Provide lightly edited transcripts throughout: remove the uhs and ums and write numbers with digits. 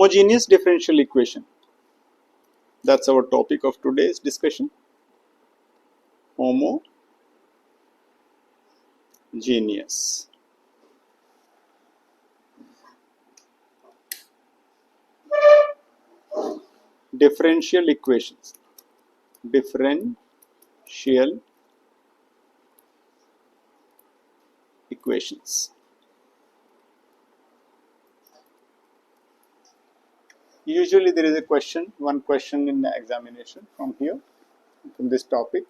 homogeneous differential equation. That's our topic of today's discussion. Homogeneous. Differential equations. Differential equations. Usually there is a question, one question in the examination from here, from this topic.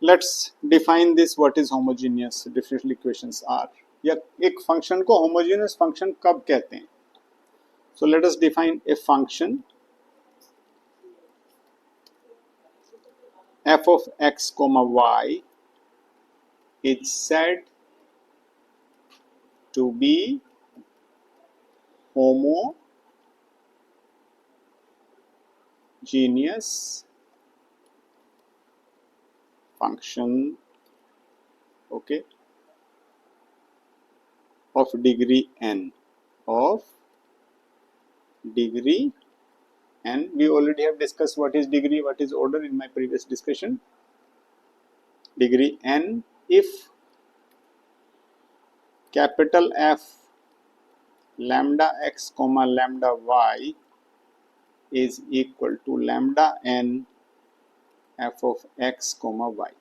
Let's define this, what is homogeneous differential equations are. या एक function को homogeneous function कब कहते हैं? So let us define a function f of x comma y is said to be homogeneous function, okay, of degree n, of degree n. We already have discussed what is degree, what is order in my previous discussion. Degree n if capital F lambda x comma lambda y is equal to lambda n f of x comma y.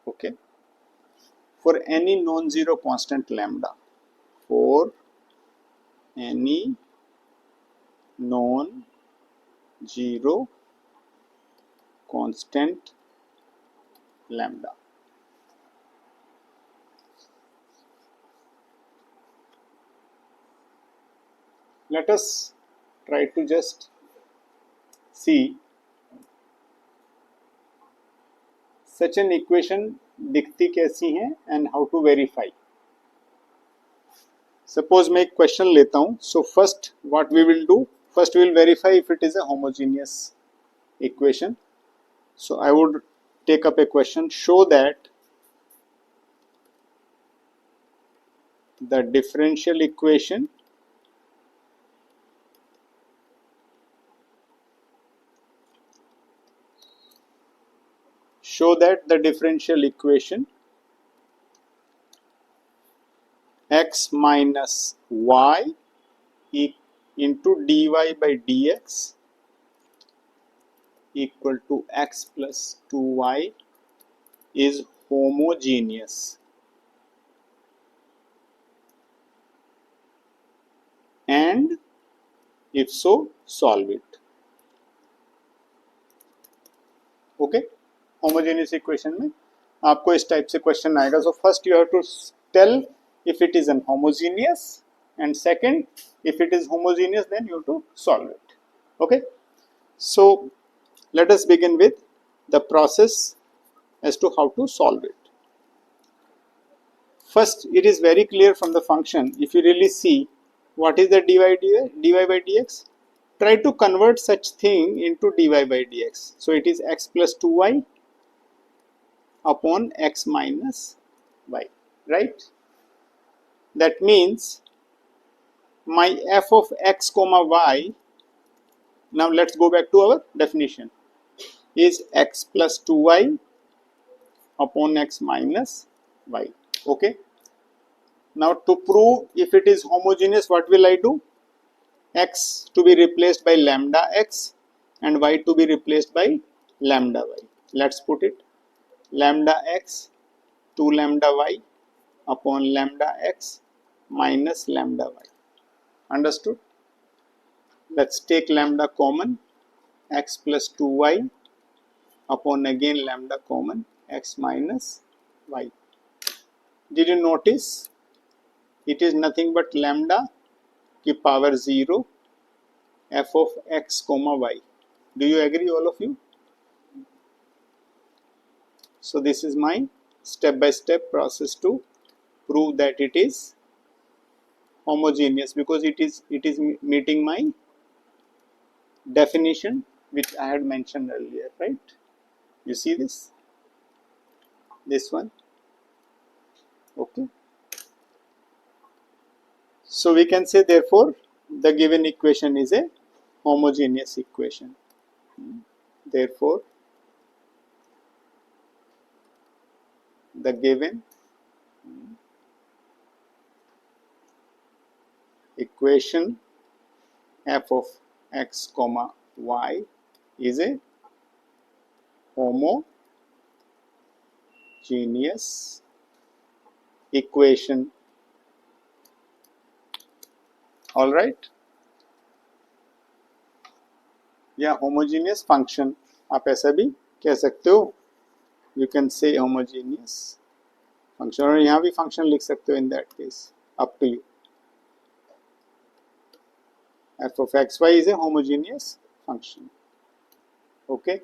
Okay. For any non-zero constant lambda, for any non-zero constant lambda. Let us try to just see such an equation दिखती कैसी है and how to verify. Suppose मैं एक question लेता हूँ. So first what we will do? First we will verify if it is a homogeneous equation. So I would take up a question. Show that the differential equation x minus y into dy by dx equal to x plus 2y is homogeneous, and if so, solve it. Okay, homogeneous equation में आपको इस type से question आएगा. So first you have to tell if it is an homogeneous, and second, if it is homogeneous, then you have to solve it. Okay, so let us begin with the process as to how to solve it. First, it is very clear from the function. If you really see what is the dy by dx, try to convert such thing into dy by dx. So it is x plus 2y upon x minus y, right? That means my f of x comma y, now let's go back to our definition, is x plus 2y upon x minus y. Okay. Now to prove if it is homogeneous, what will I do? X to be replaced by lambda x and y to be replaced by lambda y. Let's put it. Lambda x 2 lambda y upon lambda x minus lambda y. Understood? Let's take lambda common, x plus 2y upon again lambda common, x minus y. Did you notice? It is nothing but lambda की power 0 f of x comma y. Do you agree, all of you? So this is my step by step process to prove that it is homogeneous because it is meeting my definition which I had mentioned earlier, right? You see this one, okay. So we can say therefore the given equation is a homogeneous equation. Therefore the given equation f of x comma y is a homogeneous equation. All right, या homogeneous function आप ऐसा भी कह सकते हो. You can say homogeneous function और यहाँ भी function लिख सकते हो in that case, up to you. f of x y is a homogeneous function, okay.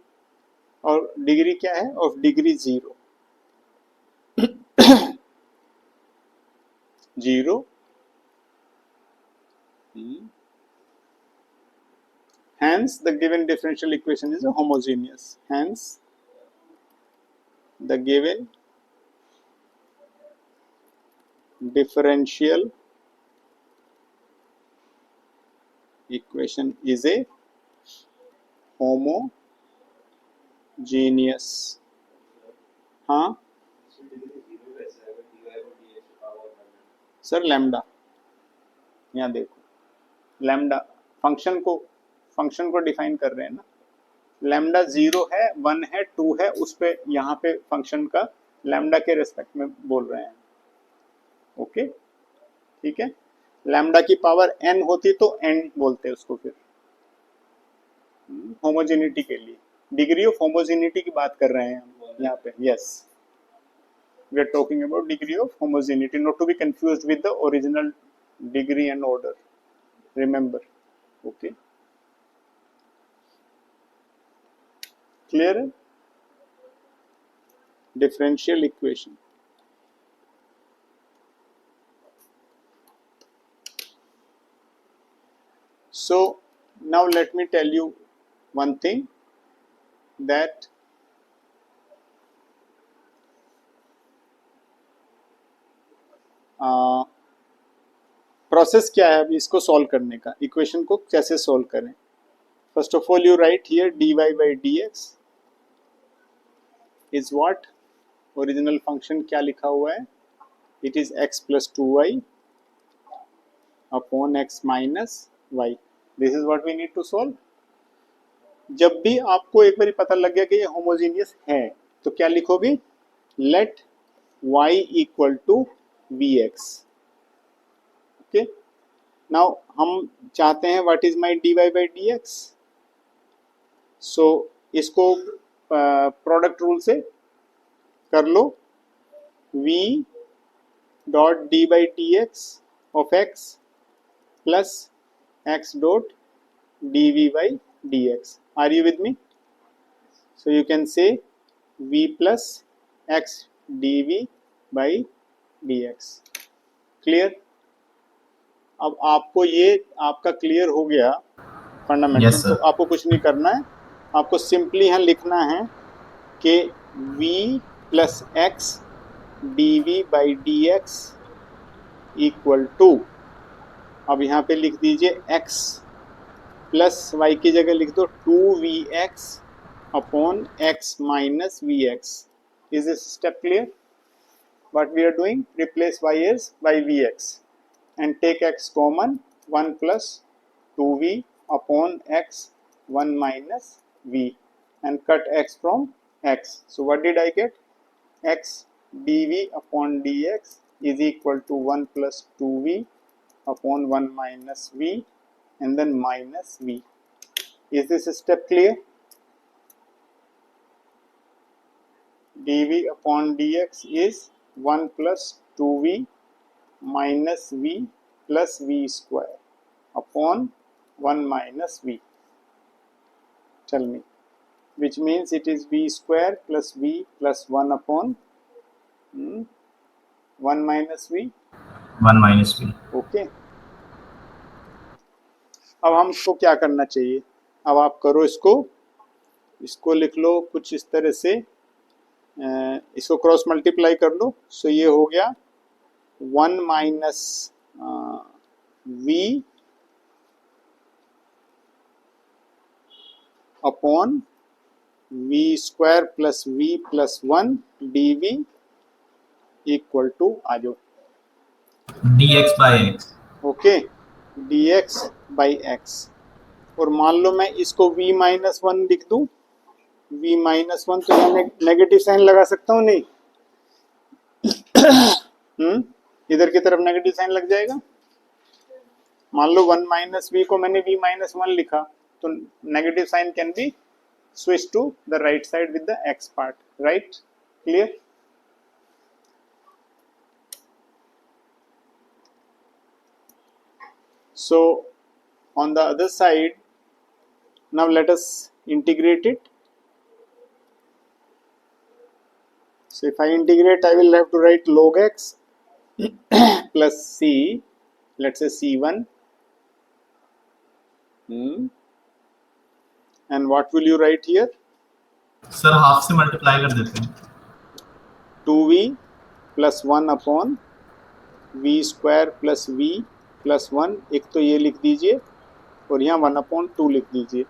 और डिग्री क्या है? Of degree 0 0 hence the given differential equation is a homogeneous. Hence the given differential equation is a homogeneous. हाँ sir lambda, यहाँ देखो lambda function को define कर रहे हैं ना. लैम्डा 0 है, 1 है, 2 है, उस पे यहाँ पे फंक्शन का लैम्डा के रेस्पेक्ट में बोल रहे हैं, ओके. ठीक है, लैम्डा की पावर n होती तो n बोलते हैं उसको फिर होमोजेनिटी के लिए. डिग्री ऑफ होमोजेनिटी की बात कर रहे हैं हम यहाँ पे. Yes, we are talking about degree of homogeneity, not to be confused with the original degree and order, remember, okay. Clear? Differential equation. So now let me tell you one thing, that process क्या है अब इसको solve करने का, equation को कैसे solve करें. First of all you write here dy by dx is what, original function क्या लिखा हुआ है, it is x plus 2y upon x minus y. This is what we need to solve. जब भी आपको एक बार पता लग गया कि ये होमोजेनियस है तो क्या लिखोगे, let y equal to vx. Okay, now हम चाहते हैं what is my dy by dx. So इसको प्रोडक्ट रूल से कर लो, v dot D by D X of x plus x dot D V by D X. Are you with me? So you can say v plus x D V by D X. Clear? अब आपको ये आपका clear हो गया fundamental. Yes, sir. तो आपको कुछ नहीं करना है, आपको सिंपली यहाँ लिखना है कि v plus X D V by D X equal to, अब यहाँ पे लिख दीजिए x प्लस y की जगह लिख दो 2vx upon x minus vx. Is this step clear? What we are doing, replace y as by vx and take x common, 1 plus 2v upon x 1 minus v and cut x from x. So what did I get? X dv upon dx is equal to 1 plus 2v upon 1 minus v and then minus v. Is this step clear? dv upon dx is 1 plus 2v minus v plus v square upon 1 minus v. Tell me, which means it is v square plus v plus 1 upon 1 minus v. 1 minus v. Okay. अब हमको क्या करना चाहिए, अब आप करो इसको लिख लो कुछ इस तरह से, इसको क्रॉस मल्टीप्लाई कर लो। सो ये हो गया 1 minus v upon v square plus v plus 1 dv equal to आ जाओ dx by x। Okay, dx by x। और मान लो मैं इसको v माइनस 1 लिख दूं, v माइनस 1, तो मैं नेगेटिव साइन लगा सकता हूँ नहीं? इधर की तरफ नेगेटिव साइन लग जाएगा। मान लो 1 माइनस वी को मैंने v माइनस 1 लिखा, तो negative sign can be switch to the right side with the x part, right? Clear? So on the other side, now let us integrate it. So if I integrate, I will have to write log x plus c, let's say c1. And what will you write here? Sir half से multiply कर देते हैं। 2v plus 1 upon v square plus v plus 1, एक तो ये लिख दीजिए और यहाँ 1/2 लिख दीजिए।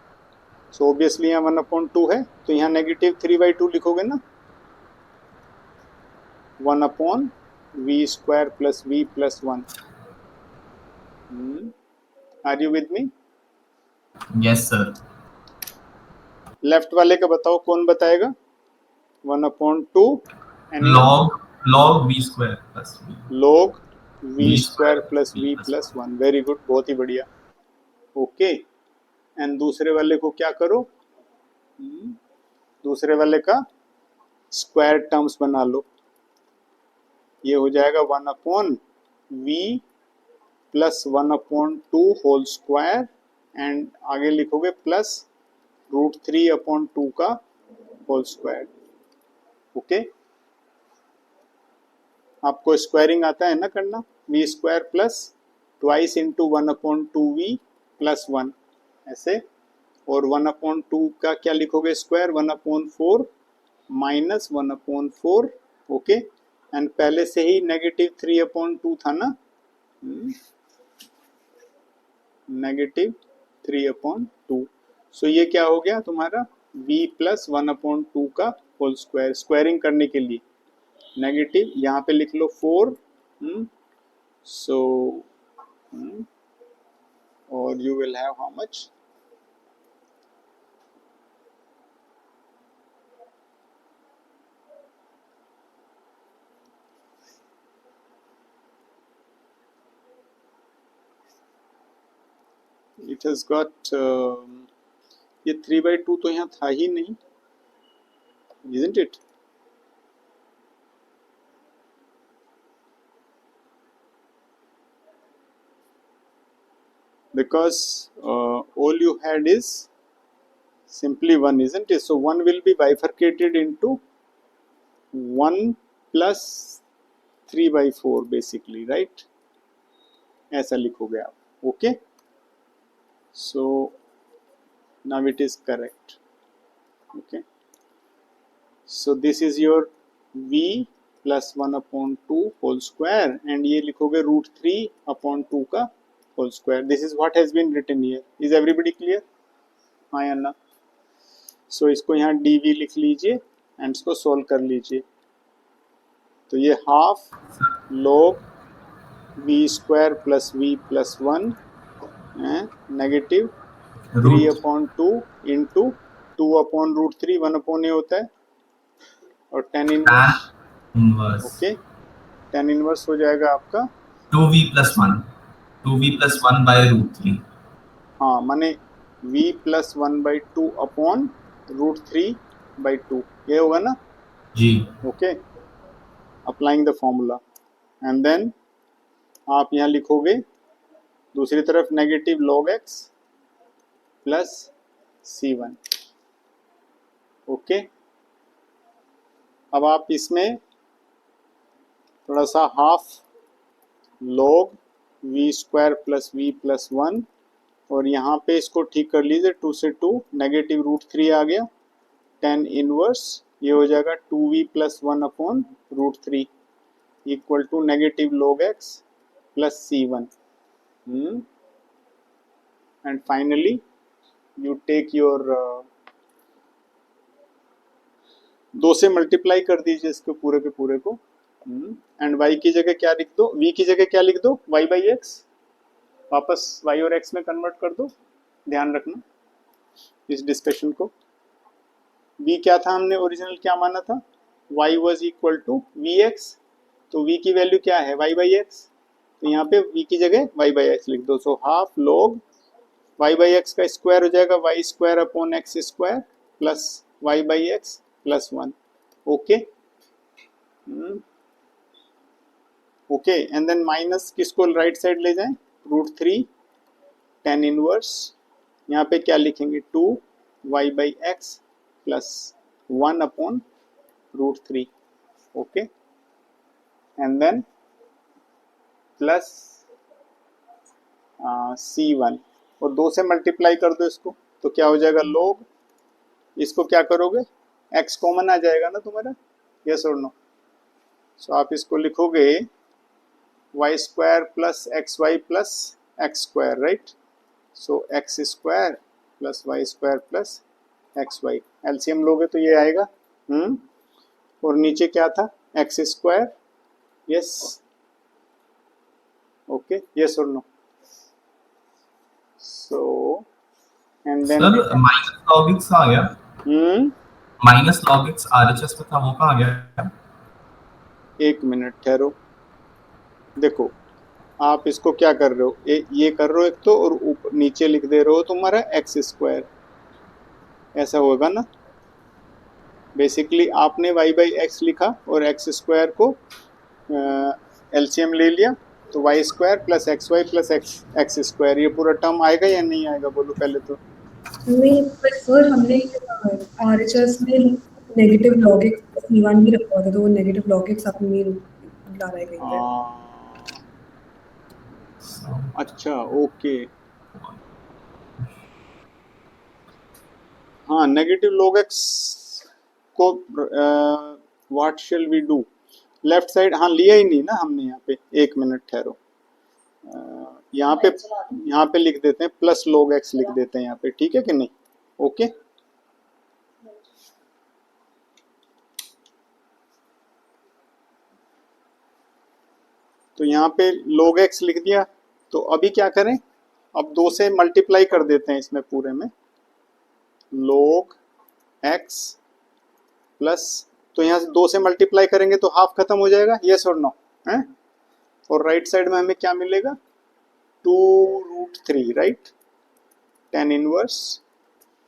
सो ऑब्वियसली यहाँ 1/2 है, तो यहाँ नेगेटिव 3/2 लिखोगे ना, 1/v square plus v plus 1। Are you with me? Yes sir. Left वाले का बताओ, कौन बताएगा? 1/2 log v square plus log v square plus v plus 1। Very good, बहुत ही बढ़िया। ओके, एंड दूसरे वाले को क्या करो, दूसरे वाले का स्क्वायर टर्म्स बना लो। ये हो जाएगा 1/v plus 1/2 whole square, and आगे लिखोगे प्लस √3/2 का होल स्क्वायर। ओके, आपको स्क्वायरिंग आता है ना करना, v square plus twice into 1/2v plus 1 ऐसे, और 1/2 का क्या लिखोगे स्क्वायर, 1/4 माइनस 1/4। ओके, एंड पहले से ही नेगेटिव 3/2 था ना, नेगेटिव 3/2। सो ये क्या हो गया तुम्हारा v प्लस 1/2 का होल स्क्वायर। स्क्वायरिंग करने के लिए नेगेटिव यहाँ पे लिख लो 4, सो और you will have how much, it has got, ये 3/2 तो यहाँ था ही नहीं, isn't it? Because all you had is simply 1, isn't it? So 1 will be bifurcated into 1 plus 3/4 basically, right? ऐसा लिखोगे आप। Okay, so now it is correct. Okay, so this is your v plus 1/2 whole square, and ये लिखोगे √3/2 का whole square. This is what has been written here. Is everybody clear? हाँ या ना? सो इसको यहाँ dv लिख लीजिए एंड इसको सोल्व कर लीजिए। तो ये half log v square plus v plus 1 negative 3/2 into 2/√3, 1/a होता है, और tan inverse. Okay, tan inverse हो जाएगा आपका 2v प्लस 1 बाय √3। हाँ, माने v प्लस 1/2 अपॉन √3/2, ये होगा ना जी। Okay, applying the formula, and then आप यहाँ लिखोगे दूसरी तरफ negative log x plus c1। Okay, अब आप इसमें थोड़ा सा half log v square plus v plus 1 और यहाँ पे इसको ठीक कर लीजिए, 2 से 2 नेगेटिव रूट 3 आ गया, tan इनवर्स ये हो जाएगा 2v plus 1 upon root 3 equal to negative log x plus c1 and finally you take your 2 से मल्टीप्लाई कर दीजिए इसके पूरे के पूरे को एंड y की जगह क्या लिख दो, v की जगह क्या लिख दो, y बाई एक्स, वापस y और x में कन्वर्ट कर दो। ध्यान रखना इस डिस्कशन को। v क्या था, हमने ओरिजिनल क्या माना था, y was equal to we X, तो v की वैल्यू क्या है, y बाई एक्स, तो यहाँ पे v की जगह y बाई एक्स लिख दो। So half log y by X का स्क्वायर हो जाएगा y square upon X square plus y by X plus 1। Okay okay, and then minus किसको राइट साइड ले जाएं, रूट 3 tan इनवर्स, यहाँ पे क्या लिखेंगे 2 y by X plus 1 upon root 3। Okay, and then plus c1 और 2 से multiply कर दो इसको, तो क्या हो जाएगा log, इसको क्या करोगे, x कॉमन आ जाएगा ना तुम्हारा, यस और नो। सो आप इसको लिखोगे y square plus x Y plus x square, right. So x square plus Y square plus x y, LCM लोगे तो ये आएगा और नीचे क्या था, x square, yes okay, yes और no. So and then sir minus log x आ गया, माइनस log x RHS में था, वो कहाँ गया? एक मिनट ठहरो, देखो आप इसको क्या कर रहे हो, ये कर रहे हो एक तो, और ऊपर नीचे लिख दे रहे हो तुम्हारा एक्स स्क्वायर, ऐसा होगा ना। बेसिकली आपने y बाई एक्स लिखा और एक्स स्क्वायर को एलसीएम ले लिया, तो Y square plus x Y plus x square, ये पूरा टर्म आएगा या नहीं आएगा, बोलो पहले तो। नहीं पर सर हमने आरएचएस में नेगेटिव log x c1 भी रखा था, तो वो नेगेटिव log x आपने ला रहा है कहीं पे। अच्छा ओके, हाँ नेगेटिव log x को what shall we do, left side, हाँ लिया ही नहीं ना हमने यहाँ पे, एक मिनट ठहरो, यहाँ पे लिख देते हैं प्लस log x लिख देते हैं यहाँ पे, ठीक है कि नहीं, ओके। तो यहाँ पे log x लिख दिया, तो अभी क्या करें, अब 2 से मल्टीप्लाई कर देते हैं इसमें पूरे में, log x प्लस, तो यहाँ से 2 से मल्टीप्लाई करेंगे तो हाफ खत्म हो जाएगा, यस और नो है, और राइट साइड में हमें क्या मिलेगा, 2 रूट 3, राइट, tan इनवर्स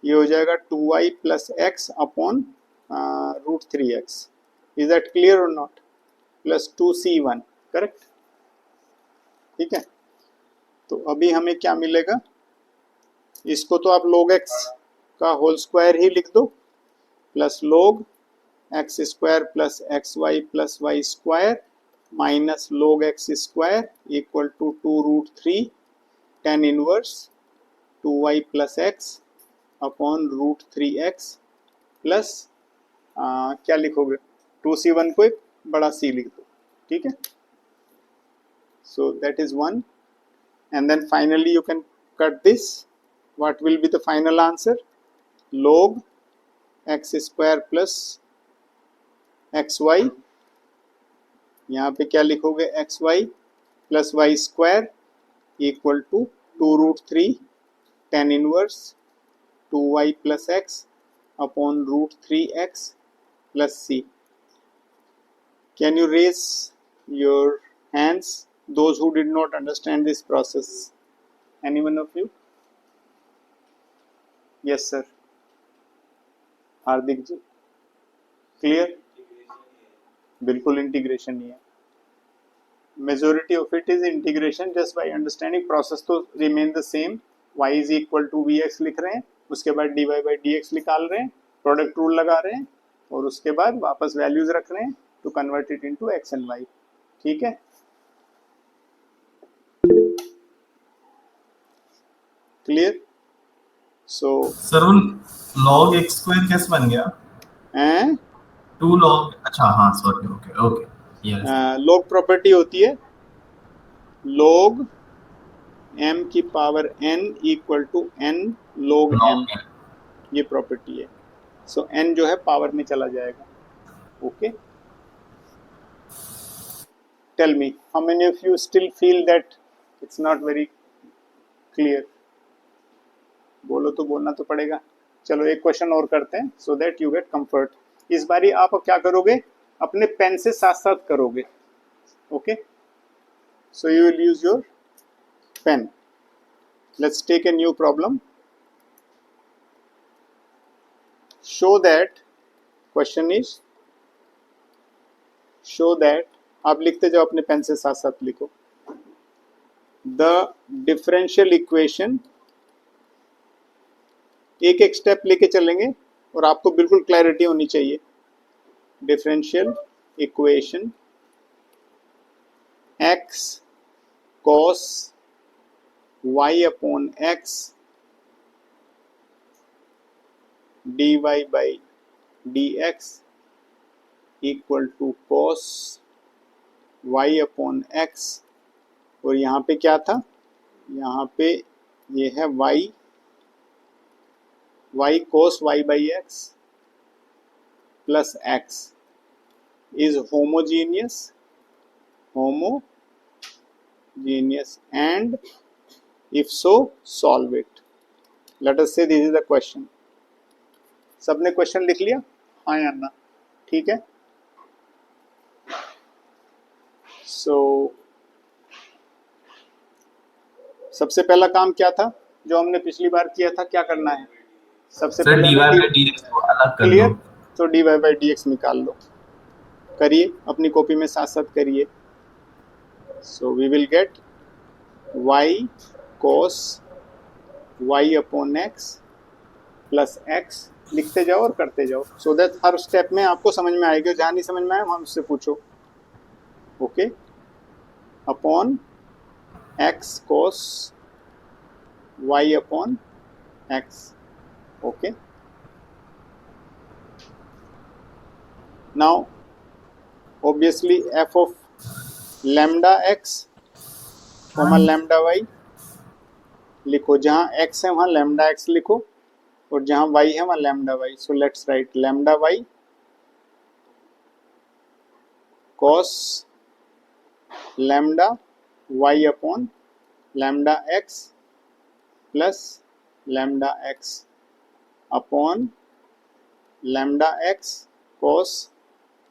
ये हो जाएगा 2y plus X upon root 3x, is that clear और नॉट, प्लस 2c1, करेक्ट, ठीक है। तो अभी हमें क्या मिलेगा, इसको तो आप log x का होल स्क्वायर ही लिख दो, plus log x square plus x Y plus Y square minus log x square equal to 2 root 3 tan inverse 2y plus X upon root 3x plus क्या लिखोगे, 2c1 को एक बड़ा c लिख दो, ठीक है। So that is 1 and then finally you can cut this, what will be the final answer, log x square plus xy, यहाँ पे क्या लिखोगे, xy plus Y square equal to 2 root 3 tan inverse 2y plus X upon root 3x plus c. Can you raise your hands, those who did not understand this process? Anyone of you? Yes sir. Hardik ji, clear, बिल्कुल integration ही है, majority of it is integration, just by understanding, process तो remain the same, y is equal to we x लिख रहे हैं, उसके बाद dy by D x निकाल रहे हैं, प्रोडक्ट रूल लगा रहे हैं, और उसके बाद वापस वैल्यूज रख रहे हैं to convert it into x and y, ठीक है। क्लियर? सो सर वो log x स्क्वायर कैसे बन गया? 2 log, अच्छा हाँ sorry, okay okay, yes log property होती है log m की power n equal to n log m, log ये प्रॉपर्टी है. सो n जो है पावर में चला जाएगा. Okay, tell me how many of you still feel that it's not very clear? बोलो तो, बोलना तो पड़ेगा. चलो एक क्वेश्चन और करते हैं so that you get comfort. इस बारी आप क्या करोगे, अपने पेन से साथ साथ करोगे. Okay, so you will use your pen. Let's take a new problem. Show that, question is show that, आप लिखते जाओ अपने पेन से साथ साथ लिखो. द डिफरेंशियल इक्वेशन, एक एक स्टेप लेके चलेंगे और आपको बिल्कुल क्लैरिटी होनी चाहिए. Differential equation x cos y upon x dy by dx equal to cos y upon x, और यहाँ पे क्या था, यहाँ पे ये है y cos y by x plus x is homogeneous and if so solve it. Let us say this is the question. सबने क्वेश्चन लिख लिया? हाँ या ना? ठीक है. सो सबसे पहला काम क्या था जो हमने पिछली बार किया था, क्या करना है? सबसे सर पहले dy by dx को अलग कर क्लियर, दो. तो dy बाई dx निकाल लो. करिए, अपनी कॉपी में साथ साथ करिए. So we will get y cos y upon x plus x, लिखते जाओ और करते जाओ सो दैट हर स्टेप में आपको समझ में आएगा. जहाँ नहीं समझ में आए हम उससे पूछो. Okay, upon x cos y upon x. Okay, now obviously f of lambda x comma lambda y लिखो. जहाँ x है वहाँ lambda x लिखो और जहाँ y है वहाँ lambda y. So let's write lambda y cos lambda y upon lambda x plus lambda x upon lambda x cos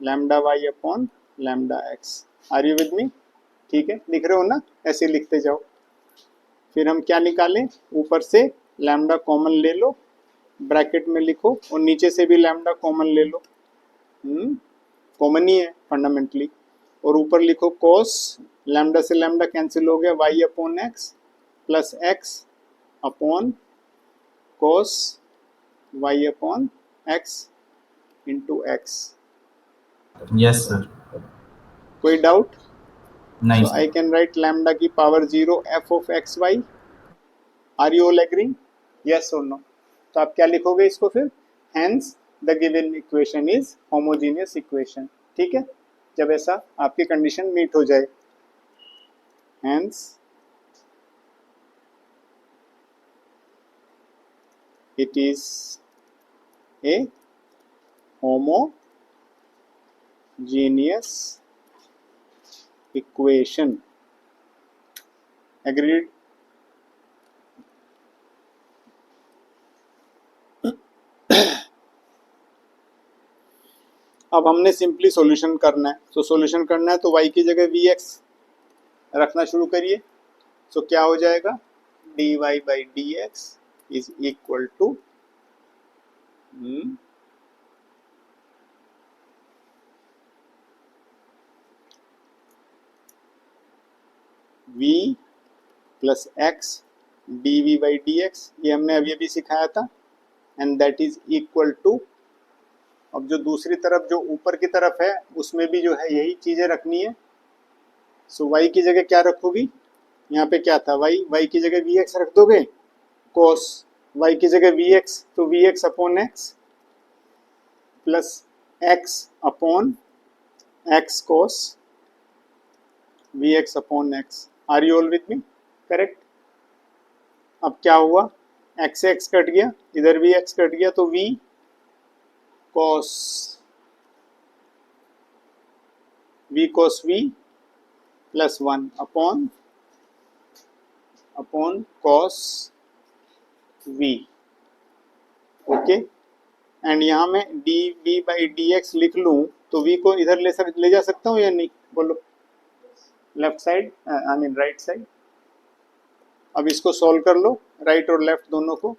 lambda y upon lambda x. Are you with me? ठीक है, लिख रहे हो ना? ऐसे लिखते जाओ. फिर हम क्या निकालें, ऊपर से लैम्डा कॉमन ले लो, ब्रैकेट में लिखो, और नीचे से भी लैम्डा कॉमन ले लो. कॉमन ही है फंडामेंटली. और ऊपर लिखो cos, लैम्डा से लैम्डा कैंसिल हो गया, y upon x plus x upon cos y upon x into x. Yes sir. कोई डाउट? नहीं So I can write lambda की power 0 f of x y. Are you all agreeing? Yes or no? तो आप क्या लिखोगे इसको फिर? Hence the given equation is homogeneous equation. ठीक है, जब ऐसा आपकी कंडीशन मीट हो जाए. Hence it is a homogeneous equation. Agreed? अब हमने सिंपली सॉल्यूशन करना है. तो सॉल्यूशन करना है तो y की जगह vx रखना शुरू करिए. सो क्या हो जाएगा, dy by dx is equal to v plus x dv by dx. ये हमने अभी अभी सिखाया था. And that is equal to, अब जो दूसरी तरफ जो ऊपर की तरफ है उसमें भी जो है यही चीज़ें रखनी है. सो y की जगह क्या रखोगी, यहाँ पे क्या था y की जगह vx रख दोगे. cos y की जगह vx, तो vx upon x plus x upon x cos vx upon x. Are you all with me? Correct. अब क्या हुआ, x से x कट गया, इधर भी x कट गया, तो v cos v plus 1 upon cos v. Okay. And यहाँ मैं dv बाई dx लिख लूँ तो v को इधर ले जा सकता हूँ या नहीं? बोलो. Left side, I mean right side. अब इसको सॉल्व कर लो, राइट और लेफ्ट दोनों को.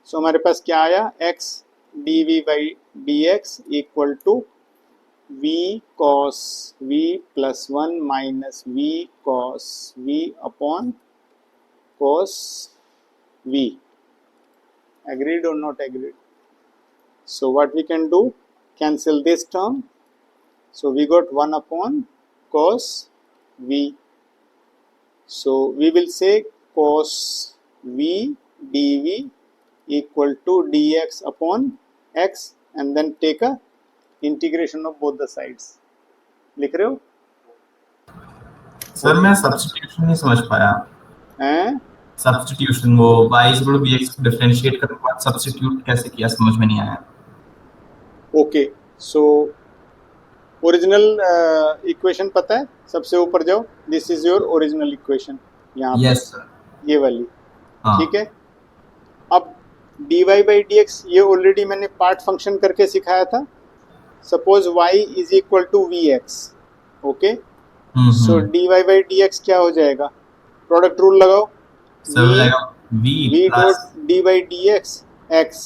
सो हमारे पास क्या आया, x dv by dx equal to v cos v plus 1 minus v cos v upon cos v. Agreed or not agreed? So what we can do, cancel this term. So we got 1 upon cos v. So we will say cos v dv equal to dx upon x and then take a integration of both the sides. लिख रहे हो? Sir मैं substitution नहीं समझ पाया. हैं? Substitution, वो y is equal to bx को डिफरेंशिएट करने के बाद सब्स्टिट्यूट कैसे किया, समझ में नहीं आया. ओके. सो ओरिजिनल इक्वेशन पता है? सबसे ऊपर जाओ. This is your original equation. यहाँ पे यस सर. ये वाली. हाँ. ठीक है. अब dy बाई dx ये ऑलरेडी मैंने पार्ट फंक्शन करके सिखाया था. Suppose y is equal to vx. Okay. So dy by dx क्या हो जाएगा? प्रोडक्ट रूल लगाओ. सर हो जाएगा v dot dy by dx x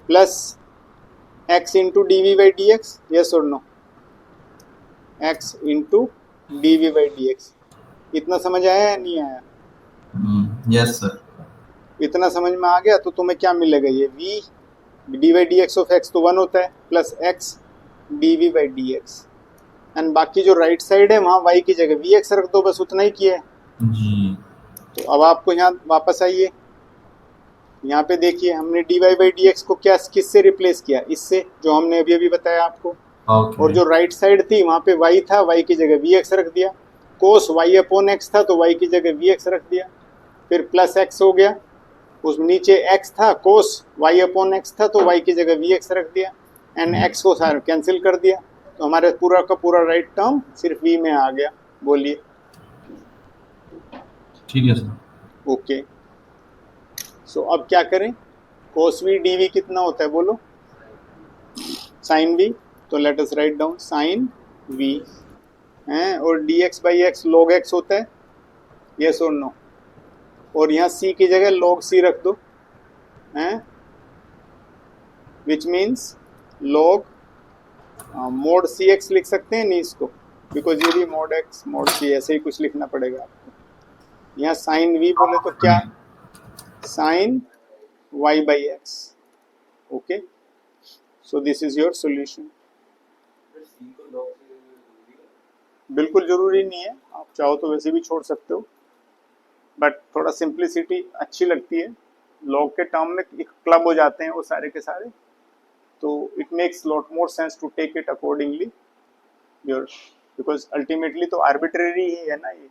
plus x into dv by dx. Yes और no? x into dv by dx. इतना समझ आया या नहीं आया? Yes sir. इतना समझ में आ गया तो तुम्हें क्या मिलेगा, ये v dy by dx of x तो 1 होता है plus x dv by dx. And बाकी जो राइट साइड है वहाँ y की जगह vx रख दो, बस उतना ही किया है जी. तो अब आपको यहाँ वापस आइए. यहाँ पे देखिए हमने dy बाई dx को क्या किससे रिप्लेस किया? इससे, जो हमने अभी अभी बताया आपको. Okay. और जो राइट साइड थी वहाँ पे y था, y की जगह vx रख दिया. cos y अपॉन x था तो y की जगह vx रख दिया. फिर प्लस x हो गया, उस नीचे x था, cos y अपॉन x था तो y की जगह vx रख दिया. एंड x को सारा कैंसिल कर दिया तो हमारे पूरा का पूरा राइट टर्म सिर्फ v में आ गया. बोलिए. ठीक है सर. ओके. सो अब क्या करें? cos v dv कितना होता है बोलो? sin v. तो let us write down sin v हैं. और dx by x log x होता है. यस और नो? और यहाँ c की जगह log c रख दो हैं, which means log mod C X लिख सकते हैं नहीं इसको, बिकॉज ये भी मोड एक्स मोड सी ऐसे ही कुछ लिखना पड़ेगा आपको. यहाँ साइन v बोले तो क्या? Sine y by X. Okay. So this is your solution. बिल्कुल जरूरी नहीं है, आप चाहो तो वैसे भी छोड़ सकते हो, बट थोड़ा सिंप्लिसिटी अच्छी लगती है. लॉग के टर्म में एक क्लब हो जाते हैं वो सारे के सारे, तो it makes lot more sense to take it accordingly your, because ultimately तो आर्बिट्रेरी ही है ना ये.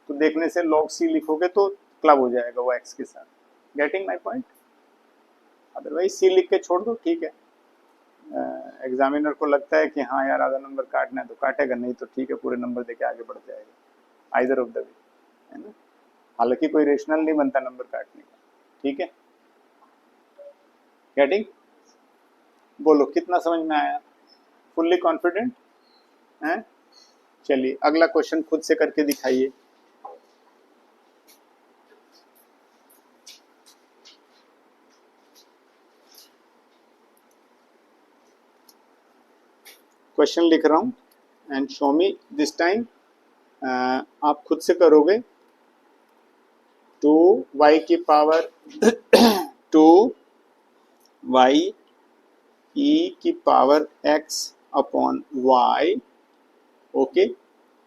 तो देखने से log c लिखोगे तो क्लब हो जाएगा वो x के साथ. Getting my point? Otherwise c लिख के छोड़ दो, ठीक है. एग्जामिनर को लगता है कि हाँ यार आधा नंबर काटना है तो काटेगा, नहीं तो ठीक है पूरे नंबर देके आगे बढ़ जाएगा. आइदर ऑफ द वे, है ना. हालांकि कोई रेशनल नहीं बनता नंबर काटने का. ठीक है. गेटिंग? बोलो कितना समझ में आया? फुल्ली कॉन्फिडेंट हैं? चलिए अगला क्वेश्चन खुद से करके दिखाइए. क्वेश्चन लिख रहा हूँ and show me this time. आप खुद से करोगे. 2y की पावर 2y e की power x upon y, okay,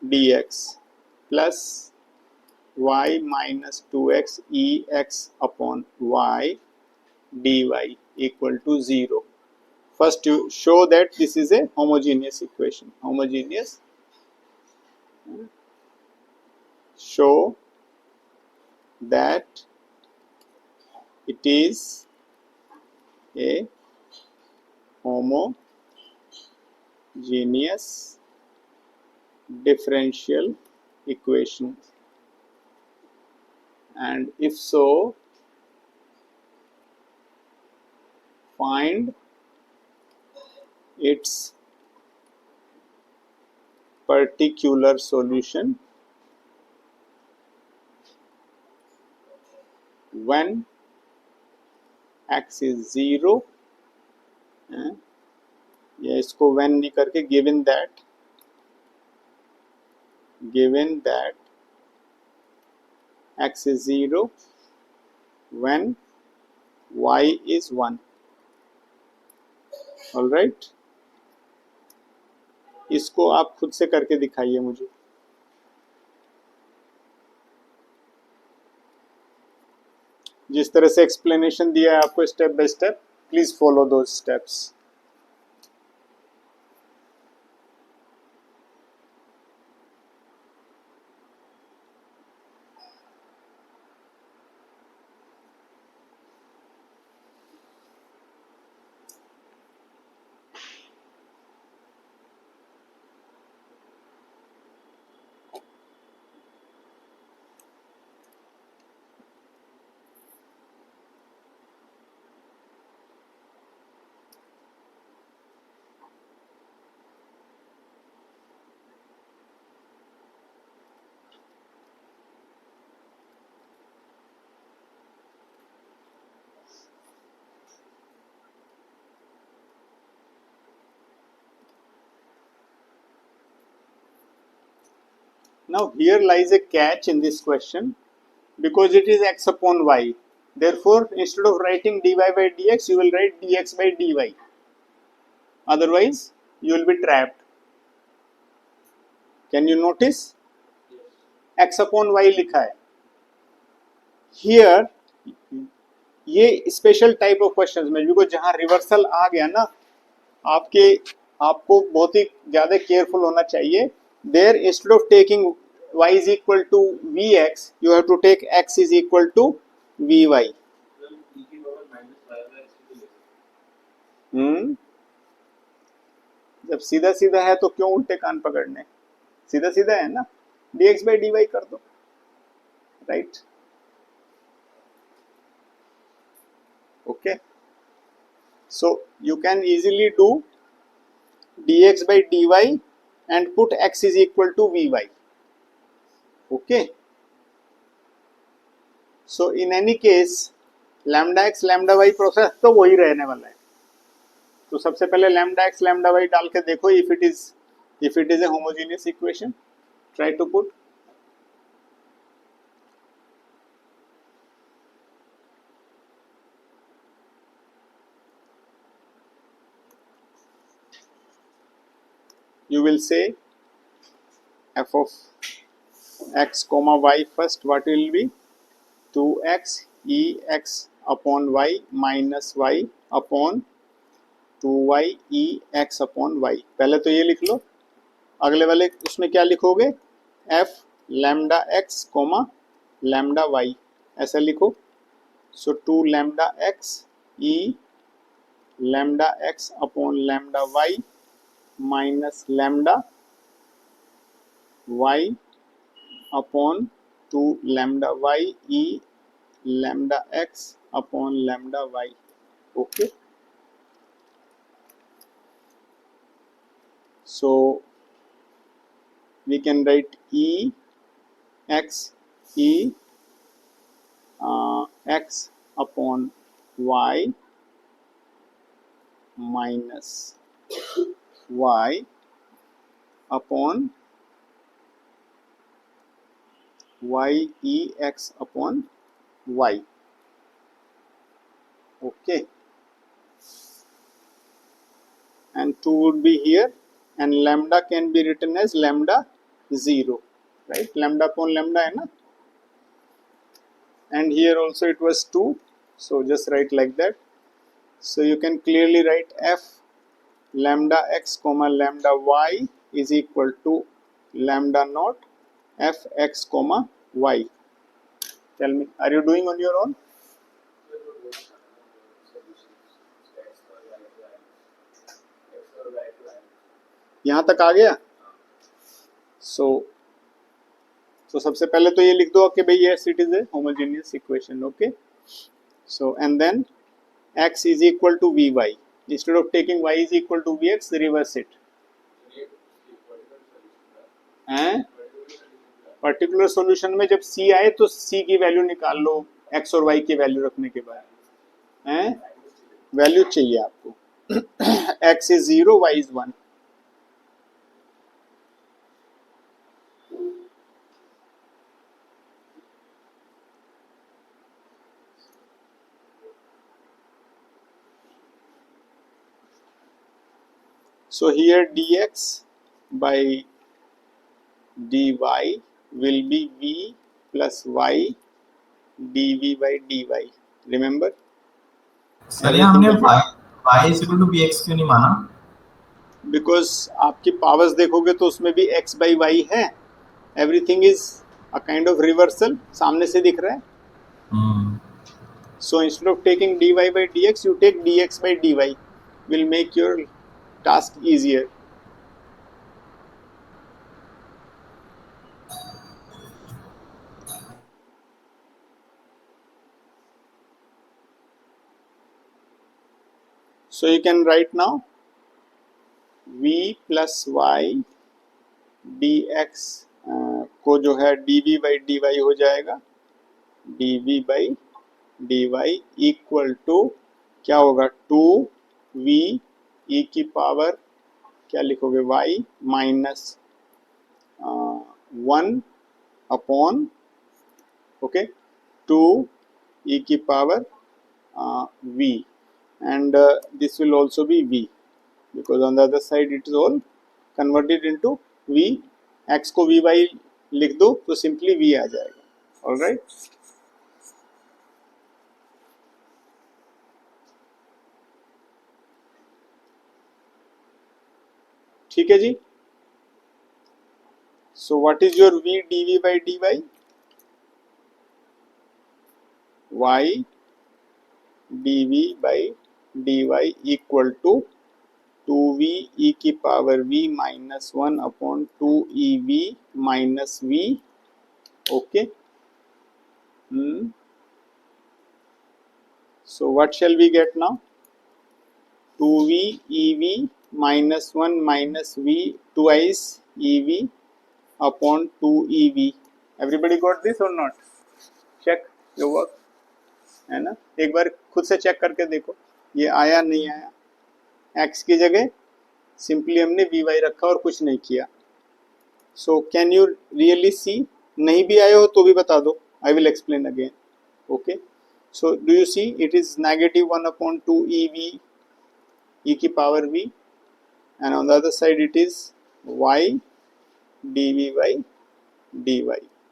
dx plus y minus 2x ex upon y dy equal to 0. First you show that this is a homogeneous equation. Homogeneous. Show that it is a homogeneous differential equation, and if so, find its particular solution when x is 0, या इसको when नहीं करके given that x is 0 when y is 1. All right, इसको आप खुद से करके दिखाइए मुझे. जिस तरह से एक्सप्लेनेशन दिया है आपको step by step, please follow those steps. Now here lies a catch in this question, because it is x upon y. Therefore, instead of writing dy by dx, you will write dx by dy. Otherwise, you will be trapped. Can you notice? x upon y लिखा है. Here, ये special type of questions में, because जहां reversal आ गया ना, आपको बहुत ही ज्यादा केयरफुल होना चाहिए. There, instead of taking y is equal to vx, you have to take x is equal to vy. जब सीधा सीधा है तो क्यों उल्टे कान पकड़ने? सीधा सीधा है ना, dx by dy कर दो, right? Okay, so you can easily do dx by dy and put x is equal to vy. Okay, so in any case lambda x lambda y process तो वही रहने वाला है. तो सबसे पहले lambda x lambda y डाल के देखो if it is a homogeneous equation. Try to put. You will say f of x comma y first. What will be? 2x ex upon y minus y upon 2y ex upon y. पहले तो ये लिख लो. अगले वाले उसमें क्या लिखोगे? f lambda x comma lambda y, ऐसा लिखो. So 2 lambda x e lambda x upon lambda y minus lambda y upon 2 lambda y e lambda x upon lambda y. Okay, so we can write x upon y minus y upon y ex upon y. Okay, and 2 would be here, and lambda can be written as lambda 0, right? Lambda upon lambda है ना, and here also it was 2, so just write like that. So you can clearly write f lambda x comma lambda y is equal to lambda naught f x comma y. Tell me, are you doing on your own? यहाँ तक आ गया? So सबसे पहले तो ये लिख दो कि भाई yes it is a homogeneous equation. Okay, so and then x is equal to vy. Instead of taking y is equal to vx, reverse it. Particular solution में जब c आए तो c की वैल्यू निकाल लो x और y की value रखने के बाद. वैल्यू चाहिए आपको. x is 0, y is 1. So here dx by dy will be v plus y dv by dy. Remember? Sir यहाँ हमने y is equal to bx क्यों नहीं माना? Because आपकी पावर्स देखोगे तो उसमें भी x by y है. Everything is a kind of reversal. सामने से दिख रहा है. So instead of taking dy by dx, you take dx by dy. Will make your task easier. So you can write now v plus y dx को जो है dv by dy हो जाएगा. dv by dy equal to क्या होगा? 2v e की power क्या लिखोगे? y माइनस 1 अपॉन ओके 2 e की power v, and this will also be v because on the other side it is all converted into v. x को vy लिख दो तो simply v आ जाएगा. All right. ठीक है जी. So what is your v dv by dy? y dv by dy equal to 2v e की power v minus 1 upon 2ev minus v. Okay. So what shall we get now? 2v ev minus 1 minus v twice ev upon 2ev. Everybody got this or not? Check your work. है ना? एक बार खुद से check करके देखो ये आया नहीं आया. x की जगह सिंपली हमने vy रखा और कुछ नहीं किया. So can you really see? नहीं भी आए हो तो भी बता दो. I will explain again. Okay. So do you see it is negative 1 upon 2ev e की power v, and on the other side it is y dv by dy.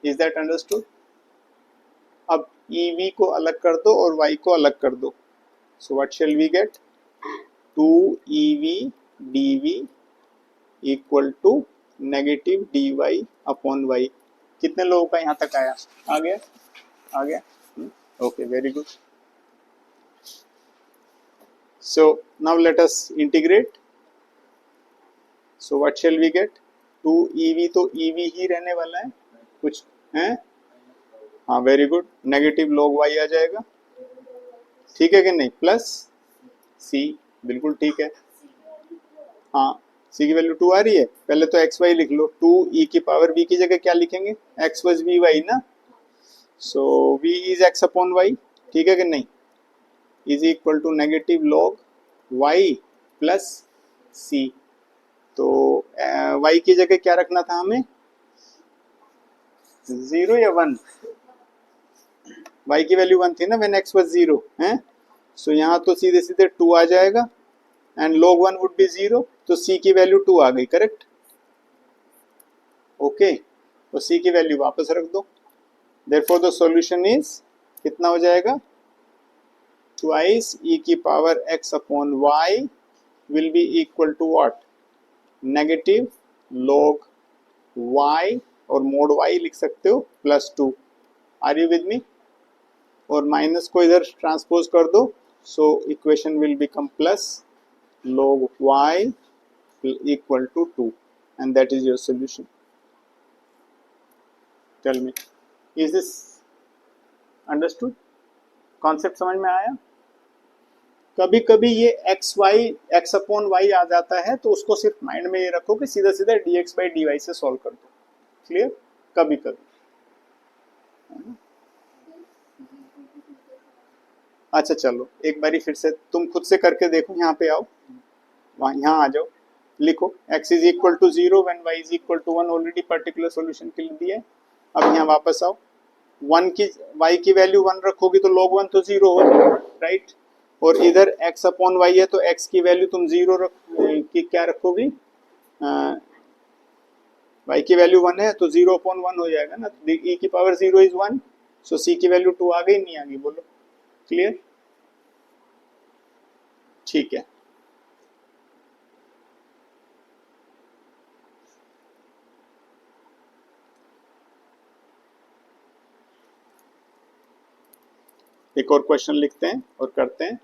Is that understood? अब ev को अलग कर दो और y को अलग कर दो. So what shall we get? 2ev dv equal to negative dy upon y. कितने लोगों का यहाँ तक आया? आ गया? आ गया? Okay, very good. So now let us integrate. So what shall we get? 2ev तो ev ही रहने वाला है. कुछ है? हाँ, very good. Negative log y आ जाएगा. ठीक है कि नहीं? Plus c. बिल्कुल ठीक है. हाँ, c की वैल्यू 2 आ रही है. पहले तो xy लिख लो. 2e की पावर v की जगह क्या लिखेंगे? x was vy ना. सो v is x upon y. ठीक है कि नहीं? Is equal to negative log y plus c. तो y की जगह क्या रखना था हमें? 0 या 1? y की वैल्यू 1 थी ना when x was 0 है. सो यहाँ तो सीधे सीधे 2 आ जाएगा एंड log 1 वुड बी 0. तो c की वैल्यू 2 आ गई. करेक्ट. ओके. तो c की वैल्यू वापस रख दो. Therefore the solution is कितना हो जाएगा, ट्वाइस ई की power X upon Y will be equal to what, negative log y, और मोड y लिख सकते हो +2। Are you with me? और माइनस को इधर ट्रांसपोज कर दो, so equation will become plus log y equal to 2, and that is your solution. Tell me, is this understood? Concept समझ में आया? कभी कभी ये x अपॉन वाई आ जाता है, तो उसको सिर्फ माइंड में ये रखो कि सीधा सीधा dx बाई dy से सॉल्व कर दो। क्लियर? कभी कभी। अच्छा चलो एक बारी फिर से तुम खुद से करके देखो, यहाँ पे आओ, वहाँ यहाँ आ जाओ, लिखो x is equal to 0 when y is equal to 1, already particular solution के लिए दिया है। अब यहाँ वापस आओ, 1 की y की वैल्यू 1 रखोगी तो log 1 तो 0 हो जाएगा, राइट? और इधर x अपॉन y है, तो x की वैल्यू तुम 0 की क्या रखोगी, y की वैल्यू 1 है तो 0 अपॉन 1 हो जाएगा ना, e की पावर 0 इज 1, सो c की वैल्यू 2 आ गई, नहीं आ गई, बोलो। क्लियर? ठीक है। एक और क्वेश्चन लिखते हैं और करते हैं।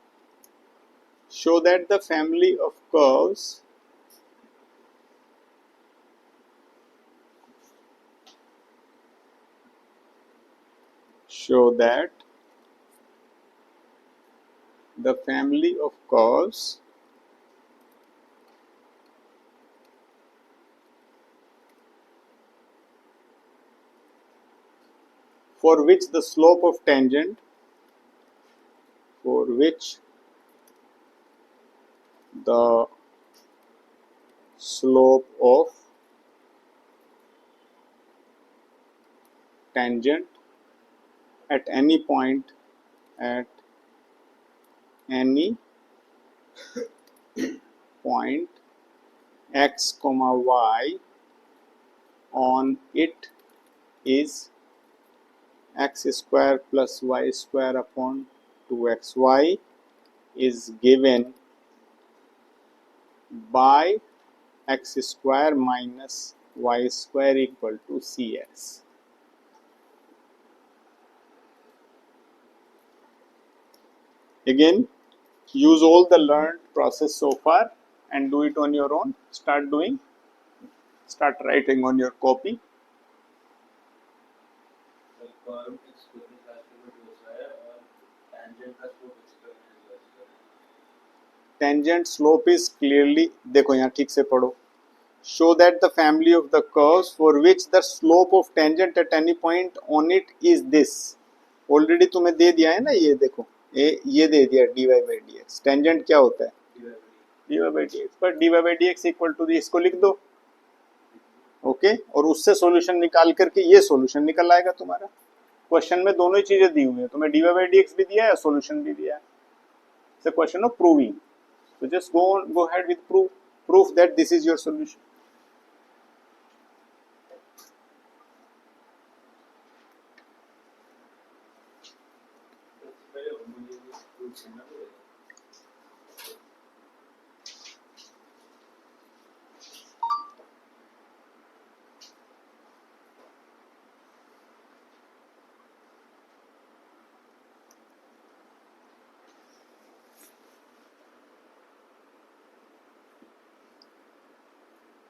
Show that the family of curves for which the slope of tangent at any point x comma y on it is x square plus y square upon 2xy is given by x square minus y square equal to cs. Again, use all the learned process so far and do it on your own. Start writing on your copy. Tangent slope is clearly, देखो यहाँ ठीक से पढ़ो. Show that the family of the curves for which the slope of tangent at any point on it is this. Already तुम्हें दे दिया है ना, ये देखो, ये दे दिया dy by dx. Tangent क्या होता है? dy by dx. पर dy by dx equal to इसको लिख दो, ओके, और उससे सॉल्यूशन निकाल करके ये सॉल्यूशन निकल आएगा तुम्हारा। क्वेश्चन में दोनों ही चीजें दी हुई है, तुम्हें dy by dx भी दिया है, सॉल्यूशन भी दिया है। It's a question of proving, so just go ahead with proof that this is your solution.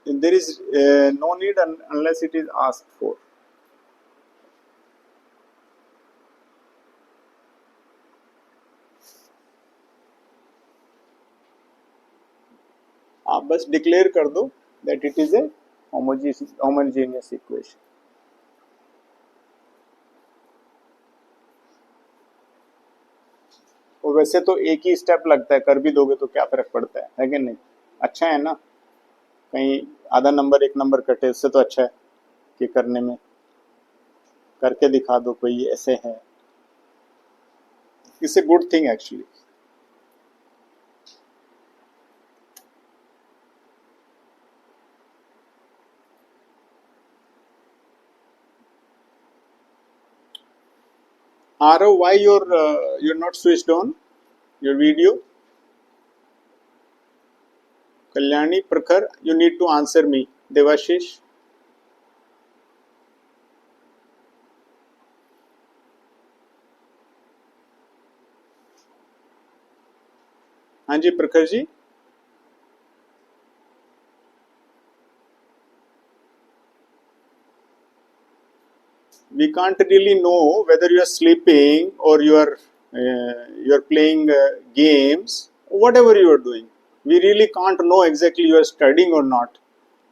There is no need unless it is asked for. आप बस डिक्लेयर कर दो that it is a homogeneous equation. और वैसे तो एक ही step लगता है, कर भी दोगे तो क्या फर्क पड़ता है कि नहीं? अच्छा है ना, कहीं आधा नंबर एक नंबर कटे, उससे तो अच्छा है कि करने में, करके दिखा दो कोई ऐसे है, it's a good thing actually. Arav, why you're not switched on your video? Kalyani, Prakhar, you need to answer me. Devashish. हाँ जी प्रखर जी. We can't really know whether you are sleeping or you are playing games, whatever you are doing. We really can't know exactly you are studying or not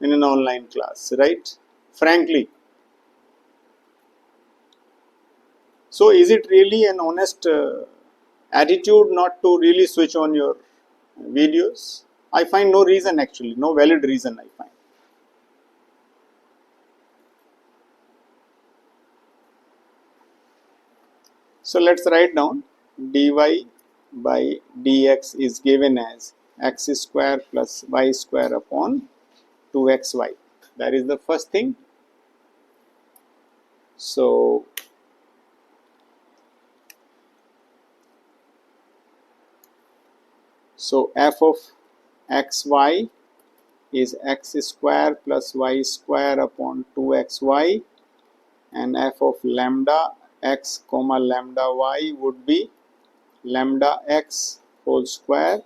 in an online class, right? Frankly. So is it really an honest attitude not to really switch on your videos? I find no reason actually, no valid reason I find. So let's write down dy by dx is given as x square plus y square upon 2xy. That is the first thing. So f of xy is x square plus y square upon 2xy, and f of lambda x comma lambda y would be lambda x whole square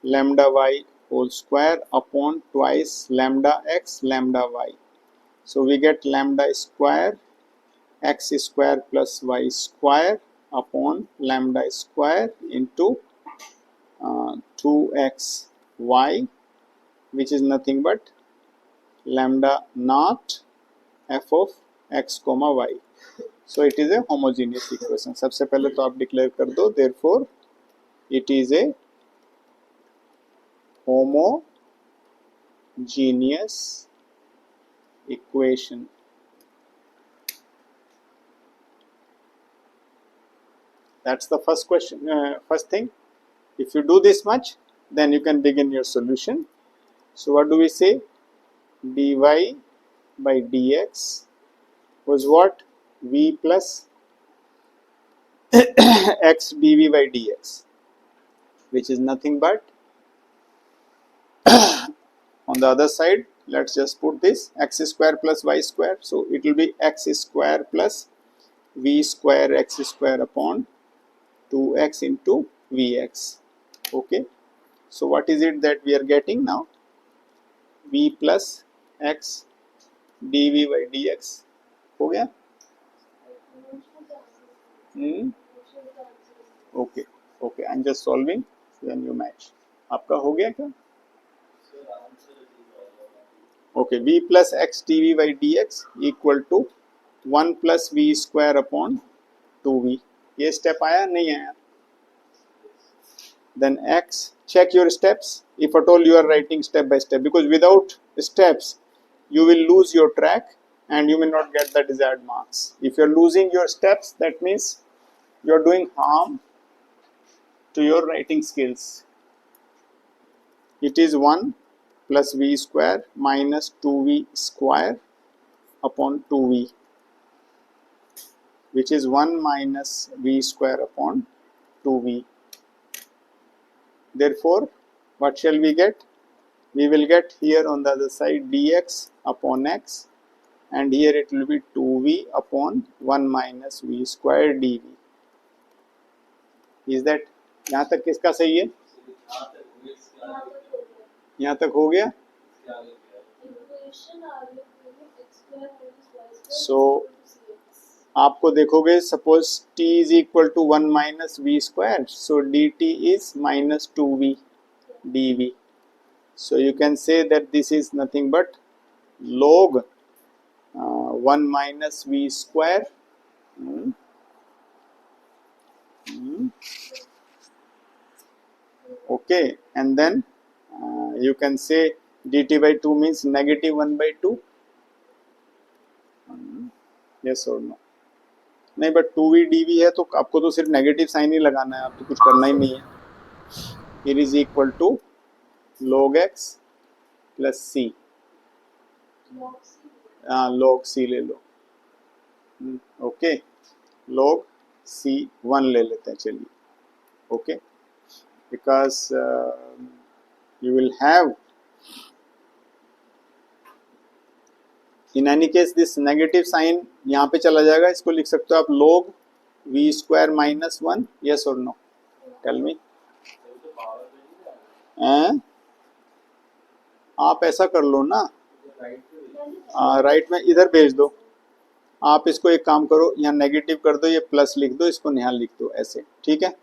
lambda y whole square upon twice lambda x lambda y. So we get lambda square x square plus y square upon lambda square into 2xy, which is nothing but lambda naught f of x comma y. So it is a homogeneous equation. सबसे पहले तो आप declare कर दो, therefore it is a homogeneous equation. That's the first question, first thing. If you do this much, then you can begin your solution. So what do we say? Dy by dx was what? V plus x dv by dx, which is nothing but on the other side, let's just put this x square plus y square. So it will be x square plus v square x square upon 2x into vx. Okay. So what is it that we are getting now? V plus x dv by dx हो गया? Okay, okay. I'm just solving. Then you match. आपका हो गया क्या? Okay, v plus x dv by dx equal to 1 plus v square upon 2v. ये step आया नहीं आया? Then x, check your steps if at all you are writing step by step, because without steps you will lose your track and you may not get the desired marks. If you are losing your steps, that means you are doing harm to your writing skills. It is 1 plus v square minus 2v square upon 2v, which is 1 minus v square upon 2v. Therefore, what shall we get? We will get here on the other side dx upon x, and here it will be 2v upon 1 minus v square dv. Is that, यहाँ तक किसका सही है? यहाँ तक हो गया? So आपको देखोगे, suppose t is equal to 1 minus v square, so dt is minus 2v dv. So you can say that this is nothing but log 1 minus v square okay, and then you can say dt by 2 means negative 1 by 2. Yes or no? नहीं, but 2v dv है तो आपको तो सिर्फ negative sign ही लगाना है, आपको कुछ करना ही नहीं है. It is equal to log x plus c. log c ले लो. Okay, log C1 ले लेते हैं, चलिए, okay, because you will have in any case this negative sign यहाँ पे चला जाएगा, इसको लिख सकते हो आप log v square minus 1, yes और नो, टेल मी। आप ऐसा कर लो ना, राइट में इधर भेज दो, आप इसको एक काम करो, यहाँ नेगेटिव कर दो, ये प्लस लिख दो, इसको यहाँ लिख दो ऐसे, ठीक है,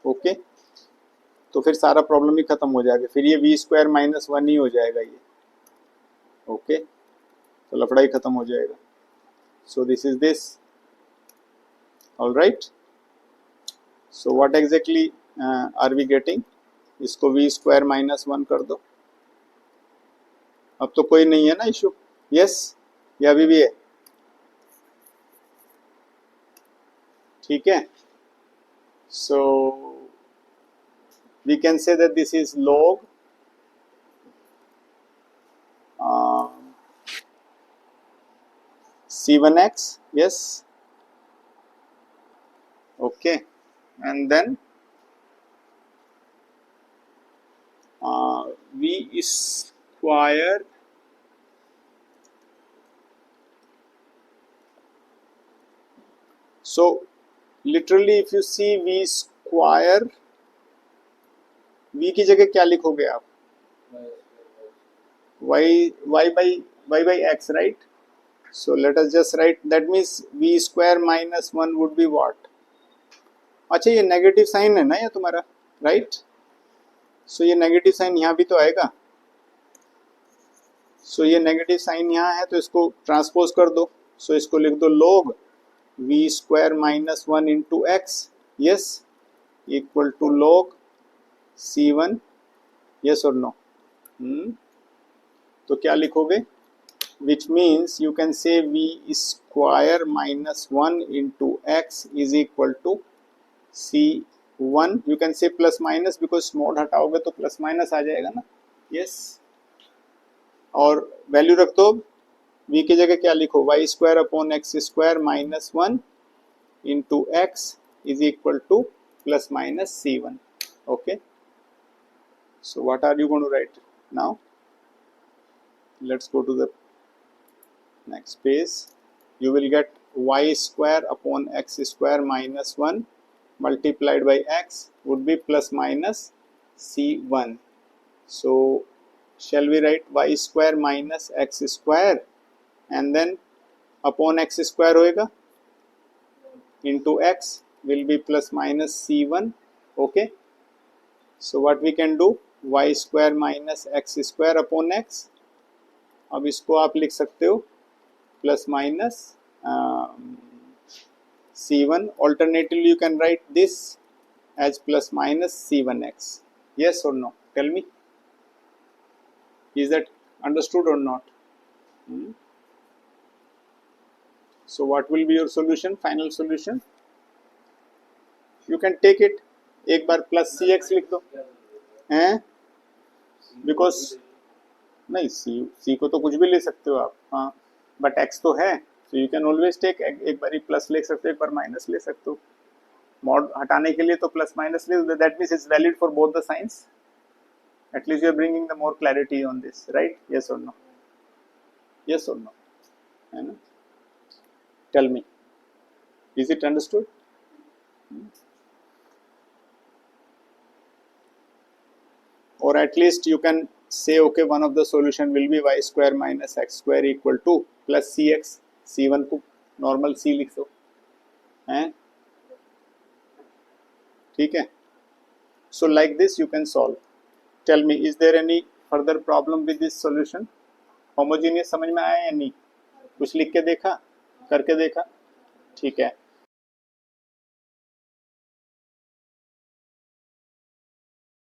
ओके, तो फिर सारा प्रॉब्लम ही खत्म हो जाएगा, फिर ये वी स्क्वायर माइनस 1 ही हो जाएगा ये, ओके, तो लफड़ा ही खत्म हो जाएगा। So this is this, all right, so what exactly are we getting, इसको वी स्क्वायर माइनस 1 कर दो, अब तो कोई नहीं है ना इशू, यस, या अभी भी है, ठीक है, सो we can say that this is log C1x, yes, okay, and then v square so literally if you see v square, v की जगह क्या लिखोगे आप, y by x, right? So let us just write, that means v square minus 1 would be what? अच्छा, ये negative sign है ना ये तुम्हारा, राइट? सो ये नेगेटिव साइन यहाँ भी तो आएगा, सो ये नेगेटिव साइन यहाँ है तो इसको ट्रांसपोज कर दो, सो इसको लिख दो log v square minus 1 into X, yes, equal to log C1, yes or no? तो क्या लिखोगे, which means you can say v square minus 1 into x is equal to C1, you can say plus minus because mod हटाओगे तो plus minus आ जाएगा ना, yes, और value रख दो, v की जगह क्या लिखो, y square upon X square minus 1 into x is equal two plus minus C1, okay. So what are you going to write now? Let's go to the next page. You will get y square upon x square minus 1 multiplied by x would be plus minus C1. So shall we write y square minus x square and then upon x square होएगा into x will be plus minus C1, okay. So what we can do, y square minus x square upon x, अब इसको आप लिख सकते हो plus minus C1, alternatively you can write this as plus minus C1x, yes or no, tell me, is that understood or not? So what will be your solution, final solution? You can take it, एक बार plus CX लिख दो, हैं, because नहीं सी को तो कुछ भी ले सकते हो आप, हाँ, बट एक्स तो है, so you can always take, एक बार प्लस ले सकते हो, एक बार माइनस ले सकते हो, मॉड हटाने के लिए तो प्लस माइनस ले, that means it's valid for both the signs, at least you are bringing the more clarity on this, right, yes और नो, यस और नो, है ना, tell me, is it understood? Or at least you can say, okay, one of the solution will be y square minus x square equal to plus cx, c1 को normal c लिख दो, हैं, ठीक है, so like this you can solve. Tell me, is there any further problem with this solution? homogeneous समझ में आया या नहीं, कुछ लिख के देखा, करके देखा, ठीक है,